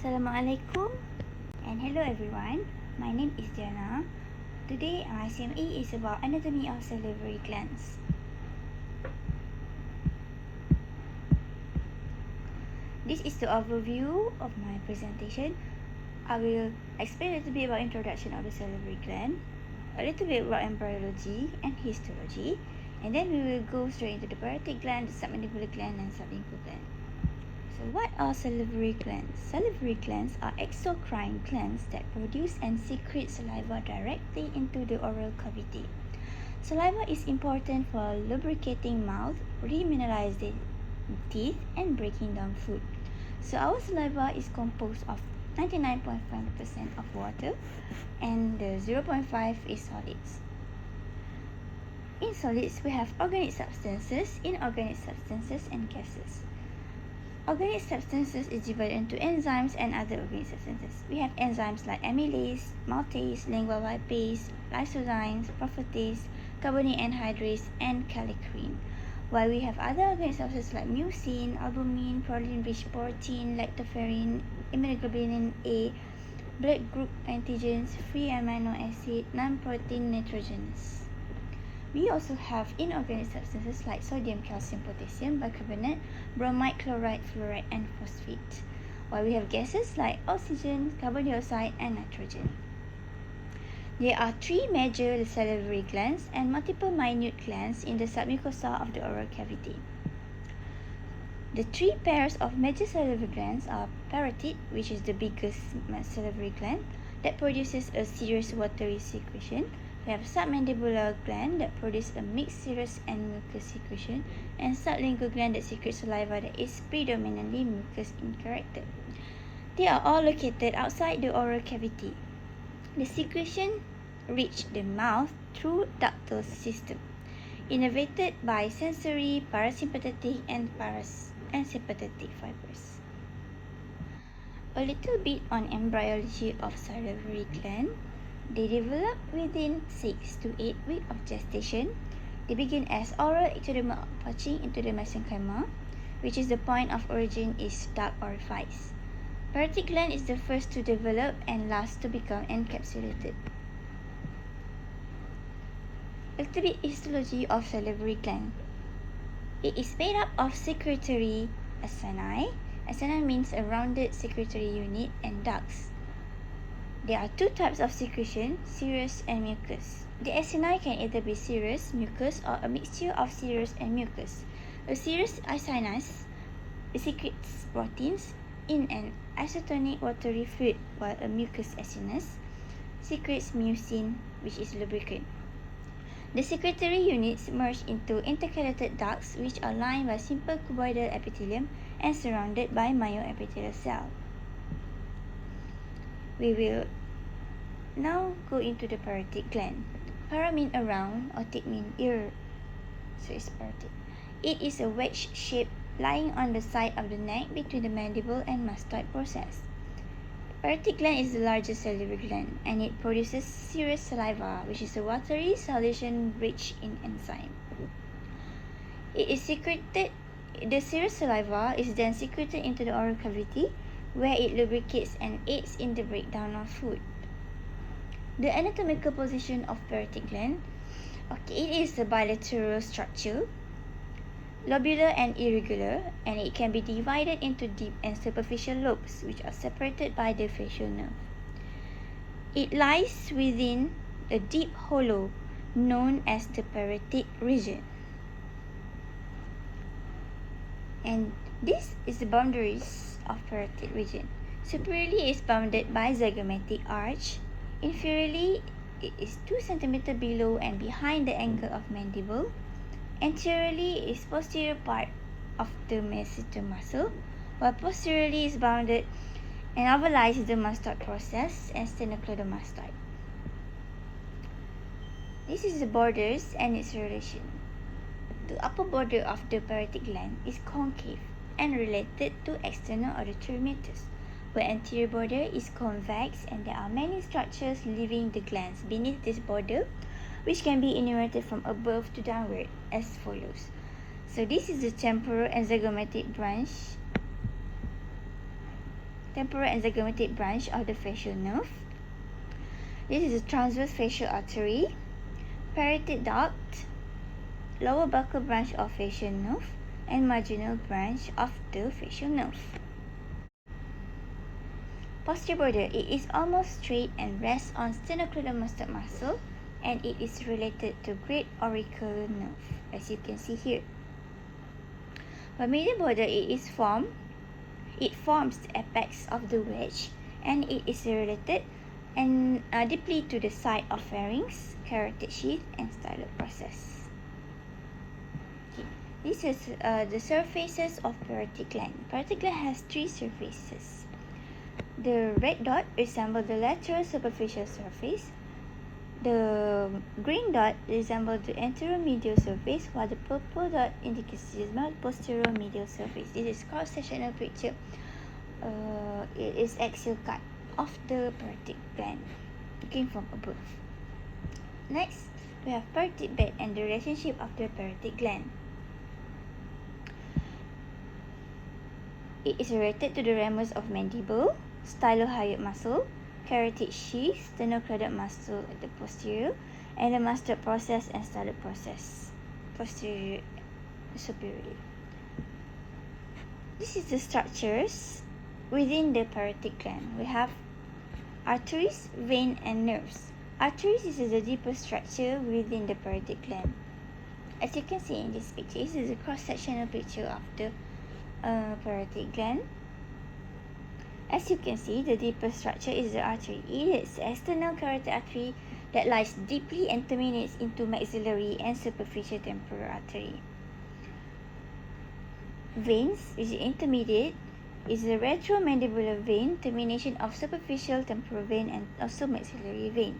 Assalamualaikum and hello everyone. My name is Diana. Today my CME is about anatomy of salivary glands. This is the overview of my presentation. I will explain a little bit about introduction of the salivary gland, a little bit about embryology and histology, and then we will go straight into the parotid gland, the submandibular gland and sublingual gland. So what are salivary glands? Salivary glands are exocrine glands that produce and secrete saliva directly into the oral cavity. Saliva is important for lubricating mouth, remineralizing teeth, and breaking down food. So our saliva is composed of 99.5% of water and the 0.5 is solids. In solids, we have organic substances, inorganic substances, and gases. Organic substances is divided into enzymes and other organic substances. We have enzymes like amylase, maltase, lingual lipase, lysozymes, protease, carbonate anhydrase, and kallikrein. While we have other organic substances like mucin, albumin, protein-rich protein, lactoferrin, immunoglobulin A, blood group antigens, free amino acid, non-protein nitrogenous. We also have inorganic substances like sodium, calcium, potassium, bicarbonate, bromide, chloride, fluoride, and phosphate. While we have gases like oxygen, carbon dioxide, and nitrogen. There are 3 major salivary glands and multiple minute glands in the submucosa of the oral cavity. The 3 pairs of major salivary glands are parotid, which is the biggest salivary gland that produces a serous watery secretion. We have submandibular gland that produces a mixed serous and mucus secretion, and sublingual gland that secretes saliva that is predominantly mucus in character. They are all located outside the oral cavity. The secretion reaches the mouth through ductal system, innervated by sensory, parasympathetic, and sympathetic fibers. A little bit on embryology of salivary gland. They develop within 6 to 8 weeks of gestation. They begin as oral ectodermal pouching into the mesenchyma, which is the point of origin is duct orifice. Parotid gland is the first to develop and last to become encapsulated. A little bit histology of salivary gland. It is made up of secretory acini. Acini means a rounded secretory unit, and ducts. There are 2 types of secretion, serous and mucus. The acini can either be serous, mucus, or a mixture of serous and mucus. A serous acinus secretes proteins in an isotonic watery fluid, while a mucus acinus secretes mucin, which is lubricant. The secretory units merge into intercalated ducts, which are lined by simple cuboidal epithelium and surrounded by myoepithelial cell. We will now go into the parotid gland. Para mean around, or tic mean ear, so it's parotid. It is a wedge shape lying on the side of the neck between the mandible and mastoid process. Parotid gland is the largest salivary gland, and it produces serous saliva, which is a watery solution rich in enzyme. The serous saliva is then secreted into the oral cavity, where it lubricates and aids in the breakdown of food. The anatomical position of parotid gland. It is a bilateral structure, lobular and irregular, and it can be divided into deep and superficial lobes, which are separated by the facial nerve. It lies within a deep hollow known as the parotid region. And this is the boundaries of parotid region. Superiorly is bounded by zygomatic arch. Inferiorly, it is 2 cm below and behind the angle of mandible. Anteriorly is posterior part of the masseter muscle, while posteriorly is bounded and ovalized the mastoid process and sternocleidomastoid. This is the borders and its relation. The upper border of the parotid gland is concave and related to external auditory meatus, where anterior border is convex, and there are many structures leaving the glands beneath this border, which can be enumerated from above to downward as follows. So this is the temporal and zygomatic branch temporal and zygomatic branch of the facial nerve. This is the transverse facial artery, parotid duct, lower buccal branch of facial nerve, and marginal branch of the facial nerve. Posterior border, it is almost straight and rests on sternocleidomastoid muscle, and it is related to great auricular nerve, as you can see here. By medial border, it forms the apex of the wedge, and it is related and deeply to the side of pharynx, carotid sheath, and styloid process. Okay. This is the surfaces of parotid gland. Parotid gland has three surfaces. The red dot resembles the lateral superficial surface. The green dot resembles the anteromedial surface, while the purple dot indicates the posterior medial surface. This is cross-sectional picture. It is axial cut of the parotid gland, looking from above. Next, we have parotid bed and the relationship of the parotid gland. It is related to the ramus of mandible, stylohyoid muscle, carotid sheath, sternocleidomastoid muscle at the posterior, and the mastoid process and styloid process posterior superiorly. This is the structures within the parotid gland. We have arteries, vein, and nerves. Arteries is the deepest structure within the parotid gland. As you can see in this picture, this is a cross-sectional picture of the parotid gland. As you can see, the deepest structure is the artery. It is the external carotid artery that lies deeply and terminates into maxillary and superficial temporal artery. Veins, which is intermediate, is the retromandibular vein, termination of superficial temporal vein and also maxillary vein.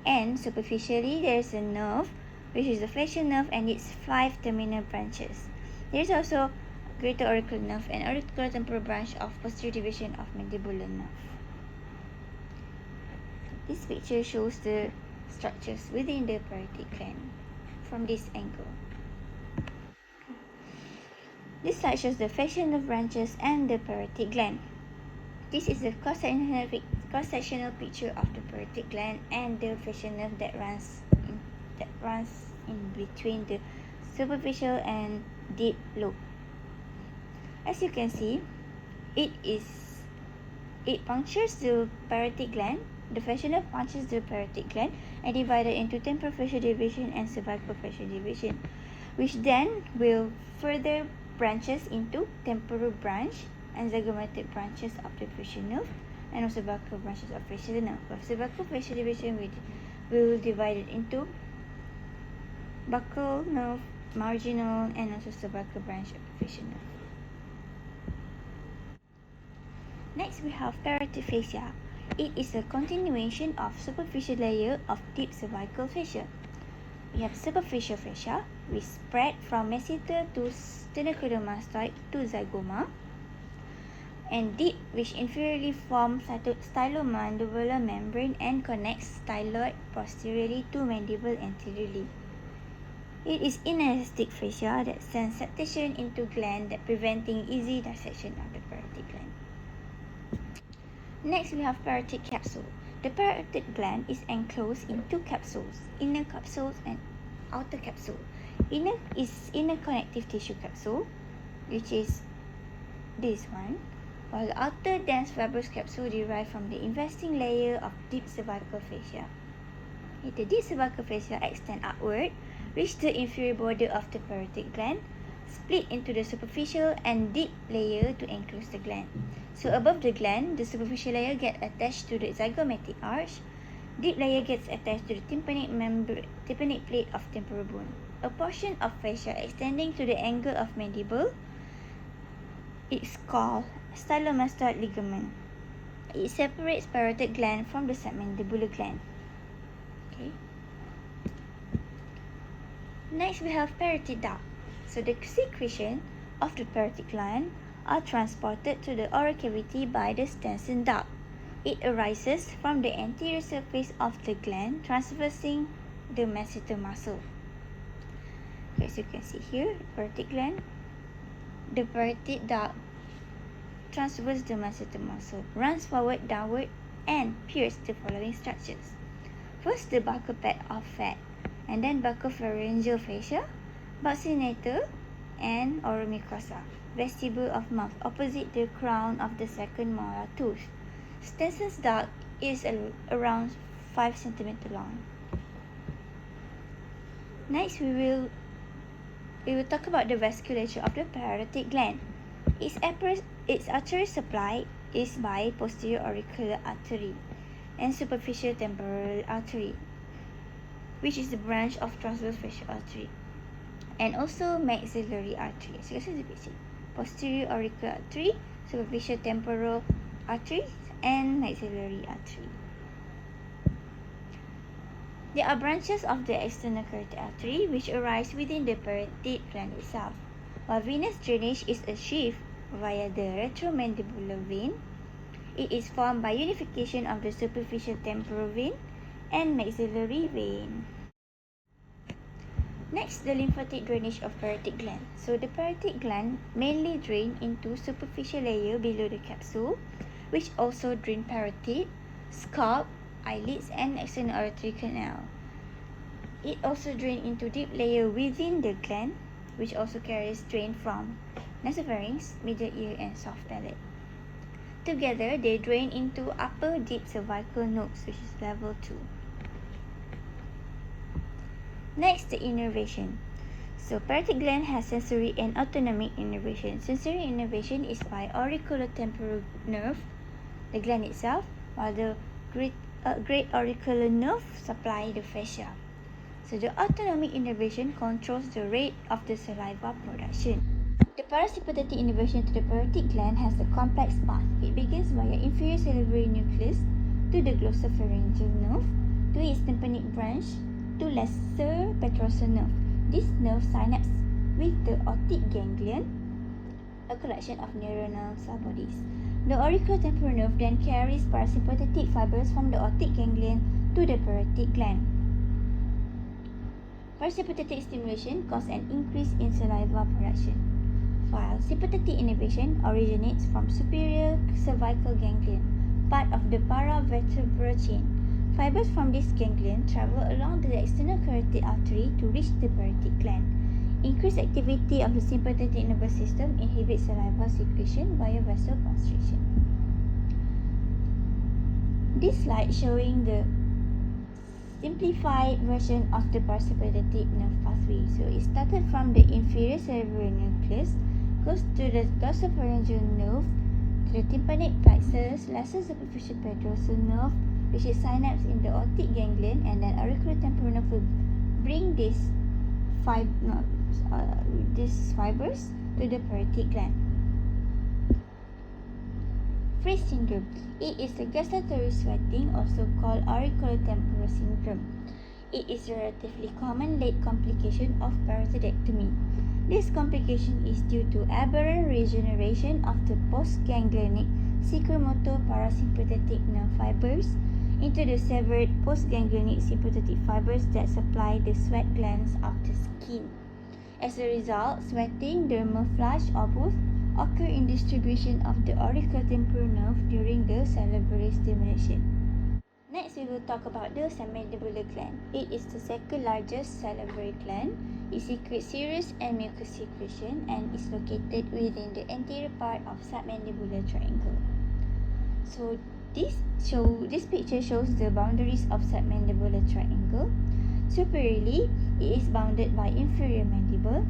And superficially, there is a nerve, which is the facial nerve, and its 5 terminal branches. There is also greater auricular nerve and auricular temporal branch of posterior division of mandibular nerve. This picture shows the structures within the parotid gland from this angle. This slide shows the facial nerve branches and the parotid gland. This is the cross-sectional picture of the parotid gland and the facial nerve that runs in between the superficial and deep lobe. As you can see, it punctures the parotid gland. The facial nerve punctures the parotid gland and divided into temporal facial division and cervical facial division, which then will further branches into temporal branch and zygomatic branches of the facial nerve and also buccal branches of facial nerve. With cervical facial division, we will divide it into buccal nerve, marginal, and also cervical branch of the facial nerve. Next, we have parotid fascia. It is a continuation of superficial layer of deep cervical fascia. We have superficial fascia, which spread from masseter to sternocleidomastoid to zygoma, and deep, which inferiorly forms stylomandibular membrane and connects styloid posteriorly to mandible anteriorly. It is inelastic fascia that sends septation into gland, that preventing easy dissection of the parotid gland. Next, we have parotid capsule. The parotid gland is enclosed in two capsules, inner capsule and outer capsule. Inner is inner connective tissue capsule, which is this one, while the outer dense fibrous capsule derived from the investing layer of deep cervical fascia. The deep cervical fascia extend outward, reach the inferior border of the parotid gland, split into the superficial and deep layer to enclose the gland. So above the gland, the superficial layer gets attached to the zygomatic arch. Deep layer gets attached to the tympanic plate of temporal bone. A portion of fascia extending to the angle of mandible is called stylomastoid ligament. It separates parotid gland from the submandibular gland. Okay. Next, we have parotid duct. So the secretion of the parotid gland are transported to the oral cavity by the Stenson duct. It arises from the anterior surface of the gland, traversing the masseter muscle. Okay, as you can see here, parotid gland, the parotid duct transverse the masseter muscle, runs forward, downward, and pierces the following structures. First, the buccal pad of fat, and then buccopharyngeal fascia, buccinator, and oral mucosa. Vestibule of mouth, opposite the crown of the second molar tooth. Stenson's duct is around 5 cm long. Next, we will talk about the vasculature of the parotid gland. Its artery supply is by posterior auricular artery and superficial temporal artery, which is the branch of transverse facial artery, and also maxillary artery. So this is the basic. Posterior auricular artery, superficial temporal artery, and maxillary artery. There are branches of the external carotid artery which arise within the parotid gland itself, while venous drainage is achieved via the retromandibular vein. It is formed by unification of the superficial temporal vein and maxillary vein. Next, the lymphatic drainage of parotid gland. So the parotid gland mainly drain into superficial layer below the capsule, which also drain parotid, scalp, eyelids, and external auditory canal. It also drain into deep layer within the gland, which also carries drain from nasopharynx, middle ear, and soft palate. Together, they drain into upper deep cervical nodes, which is level 2. Next, the innervation. So, parotid gland has sensory and autonomic innervation. Sensory innervation is by auriculotemporal nerve, the gland itself, while the great auricular nerve supply the fascia. So, the autonomic innervation controls the rate of the saliva production. The parasympathetic innervation to the parotid gland has a complex path. It begins via inferior salivary nucleus to the glossopharyngeal nerve, to its tympanic branch, to lesser petrosal nerve. This nerve synapses with the otic ganglion, a collection of neuronal subbodies. The auriculotemporal nerve then carries parasympathetic fibers from the otic ganglion to the parotid gland. Parasympathetic stimulation causes an increase in saliva production, while sympathetic innervation originates from superior cervical ganglion, part of the paravertebral chain. Fibers from this ganglion travel along the external carotid artery to reach the parotid gland. Increased activity of the sympathetic nervous system inhibits saliva secretion via vasoconstriction. This slide showing the simplified version of the parasympathetic nerve pathway. So it started from the inferior salivary nucleus, goes to the glossopharyngeal nerve, to the tympanic plexus, lesser superficial petrosal nerve, which is synapse in the otic ganglion, and then auriculotemporal nerve will bring these fibers to the parotid gland. Frizz syndrome. It is a gustatory sweating, also called auriculotemporal syndrome. It is a relatively common late complication of parotidectomy. This complication is due to aberrant regeneration of the postganglionic secremotor parasympathetic nerve fibers into the severed postganglionic sympathetic fibers that supply the sweat glands of the skin. As a result, sweating, dermal flush, or both occur in distribution of the auriculotemporal nerve during the salivary stimulation. Next, we will talk about the submandibular gland. It is the second largest salivary gland. It secretes serous and mucus secretion and is located within the anterior part of submandibular triangle. So this picture shows the boundaries of submandibular triangle. Superiorly, it is bounded by inferior mandible,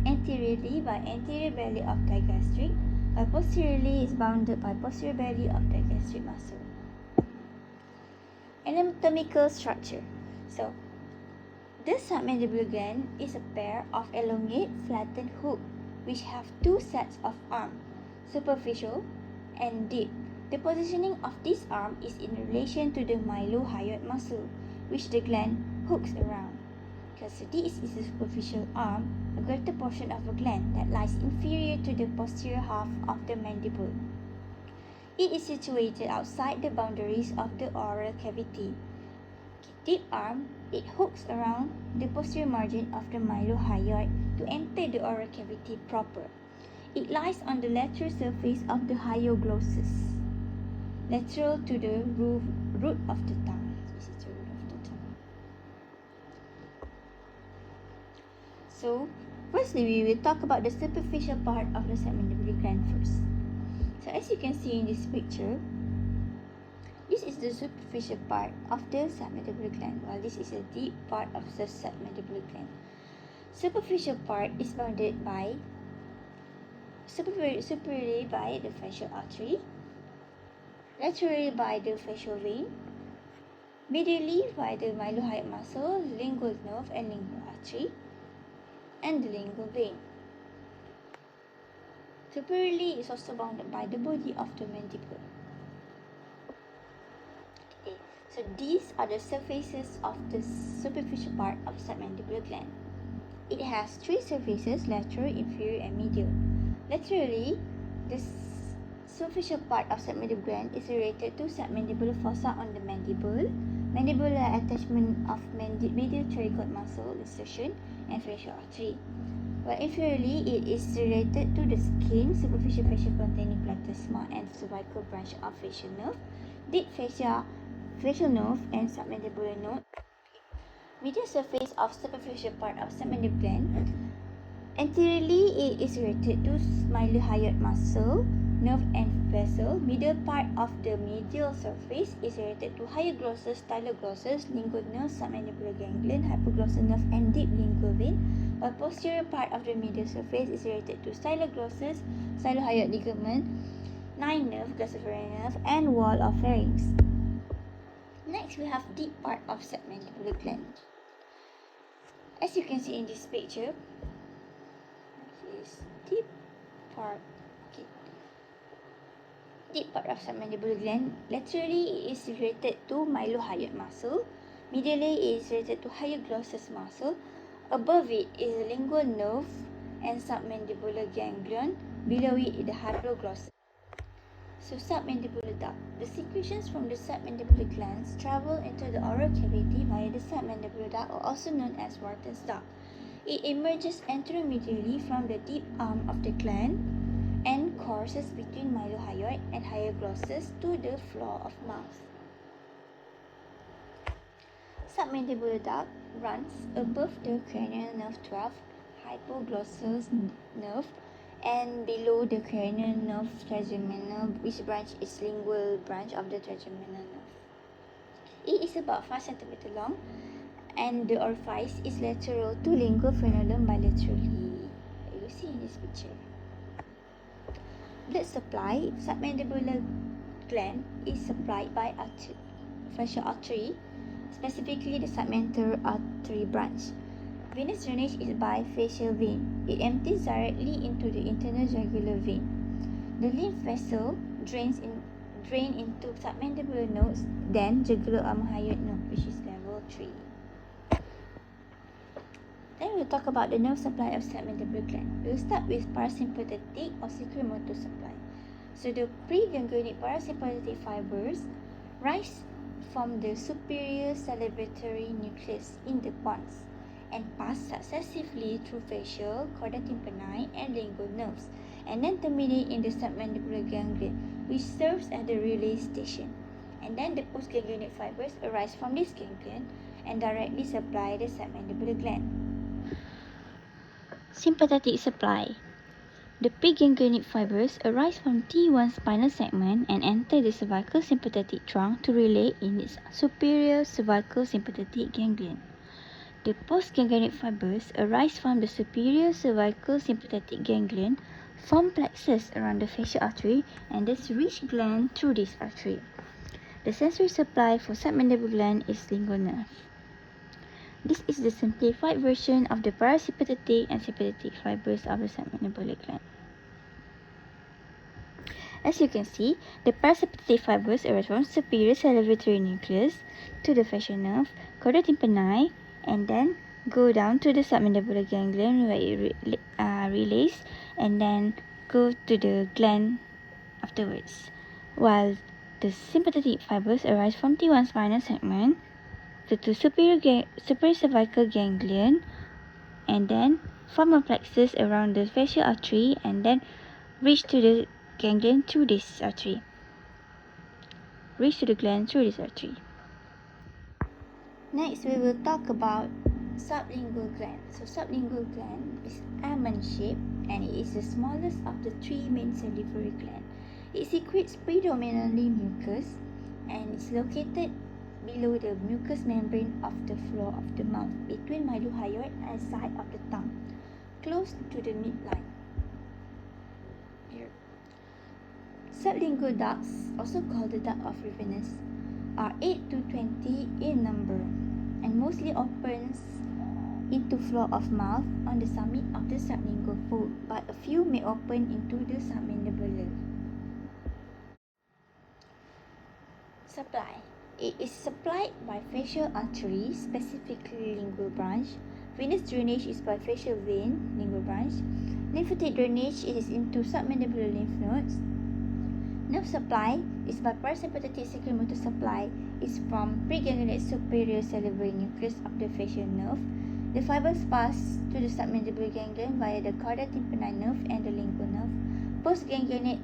anteriorly by anterior belly of digastric, while posteriorly is bounded by posterior belly of digastric muscle. Anatomical structure. So, the submandibular gland is a pair of elongate flattened hook which have two sets of arms, superficial and deep. The positioning of this arm is in relation to the mylohyoid muscle, which the gland hooks around. Because this is a superficial arm, a greater portion of a gland that lies inferior to the posterior half of the mandible. It is situated outside the boundaries of the oral cavity. Deep arm, it hooks around the posterior margin of the mylohyoid to enter the oral cavity proper. It lies on the lateral surface of the hyoglossus, lateral to the root of the tongue. This is the root of the tongue. So, firstly, we will talk about the superficial part of the submandibular gland first. So, as you can see in this picture, this is the superficial part of the submandibular gland, while this is the deep part of the submandibular gland. Superficial part is bounded by superiorly by the facial artery, laterally by the facial vein, medially by the mylohyoid muscle, lingual nerve and lingual artery, and the lingual vein. Superiorly is also bounded by the body of the mandible. Okay, so these are the surfaces of the superficial part of submandibular gland. It has three surfaces: lateral, inferior, and medial. Laterally, the superficial part of submandibular gland is related to submandibular fossa on the mandible, mandibular attachment of medial pterygoid muscle insertion, and facial artery. While inferiorly, it is related to the skin, superficial fascia containing platysma, and cervical branch of facial nerve, deep fascia, facial nerve, and submandibular node. Medial surface of superficial part of submandibular gland. Anteriorly, it is related to mylohyoid muscle, nerve and vessel. Middle part of the medial surface is related to hyoglossus, styloglossus, lingual nerve, submandibular ganglion, hypoglossal nerve and deep lingual vein. While posterior part of the medial surface is related to styloglossus, stylohyoid ligament, nine nerve, glossopharyngeal nerve, and wall of pharynx. Next, we have deep part of submandibular gland. As you can see in this picture, this deep part. Okay. Deep part of submandibular gland. Laterally, it is related to mylohyoid muscle. Medially, it is related to hyoglossus muscle. Above it is the lingual nerve and submandibular ganglion. Below it is the hypoglossal. So, submandibular duct. The secretions from the submandibular glands travel into the oral cavity via the submandibular duct, or also known as Wharton's duct. It emerges anteromedially from the deep arm of the gland and courses between mylohyoid and hyoglossus to the floor of mouth. Submandibular duct runs above the cranial nerve 12, hypoglossal nerve, and below the cranial nerve trigeminal, which branch is lingual branch of the trigeminal nerve. It is about 5 cm long, and the orifice is lateral to lingual frenulum bilaterally. You see in this picture. Blood supply. Submandibular gland is supplied by facial artery, specifically the submental artery branch. Venous drainage is by facial vein. It empties directly into the internal jugular vein. The lymph vessel drain into submandibular nodes, then jugular mylohyoid node, which is level 3. Then we'll talk about the nerve supply of submandibular gland. We'll start with parasympathetic or secremotor supply. So the preganglionic parasympathetic fibers rise from the superior salivary nucleus in the pons and pass successively through facial, chorda tympani, and lingual nerves, and then terminate in the submandibular ganglion, which serves as the relay station. And then the postganglionic fibers arise from this ganglion and directly supply the submandibular gland. Sympathetic supply. The preganglionic fibers arise from T1 spinal segment and enter the cervical sympathetic trunk to relay in its superior cervical sympathetic ganglion. The postganglionic fibers arise from the superior cervical sympathetic ganglion, form plexus around the facial artery, and thus reach gland through this artery. The sensory supply for submandibular gland is lingual nerve. This is the simplified version of the parasympathetic and sympathetic fibers of the submandibular gland. As you can see, the parasympathetic fibers arise from superior salivary nucleus to the facial nerve, chorda tympani, and then go down to the submandibular ganglion where it relays and then go to the gland afterwards. While the sympathetic fibers arise from T1 spinal segment to the superior cervical ganglion and then form a plexus around the facial artery and then reach to the ganglion through this artery. Reach to the gland through this artery. Next, we will talk about sublingual gland. So sublingual gland is almond-shaped and it is the smallest of the three main salivary glands. It secretes predominantly mucus and is located below the mucous membrane of the floor of the mouth between myelohyoid and side of the tongue, close to the midline. Here. Sublingual ducts, also called the duct of Rivenus, are 8 to 20 in number and mostly opens into floor of mouth on the summit of the sublingual fold, but a few may open into the submandibular. Supply. It is supplied by facial arteries, specifically lingual branch. Venous drainage is by facial vein, lingual branch. Lymphatic drainage is into submandibular lymph nodes. Nerve supply is by parasympathetic secremotor supply is from preganglionic superior salivary nucleus of the facial nerve. The fibers pass to the submandibular ganglion via the cauda tympani nerve and the lingual nerve. Postganglionic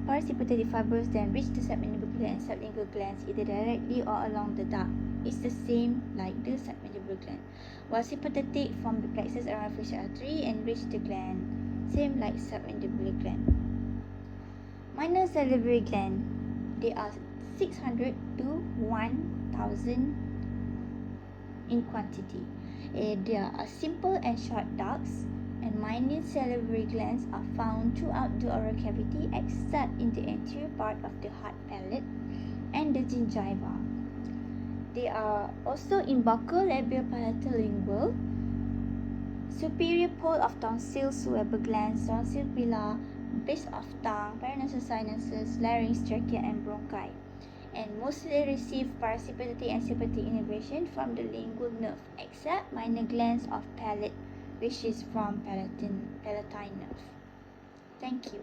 parasympathetic fibers then reach the submandibular and sublingual glands either directly or along the duct. It's the same like the submandibular gland. While sympathetic from the plexus around facial artery and reach the gland, same like submandibular gland. Minor salivary gland, they are 600 to 1000 in quantity. They are simple and short ducts, and minor salivary glands are found throughout the oral cavity except in the anterior part of the hard palate and the gingiva. They are also in buccal, labial, palatal, lingual, superior pole of tonsils, Weber glands, tonsil pilar, base of tongue, paranasal sinuses, larynx, trachea, and bronchi, and mostly receive parasympathetic and sympathetic innervation from the lingual nerve, except minor glands of palate, which is from palatine nerve. Thank you.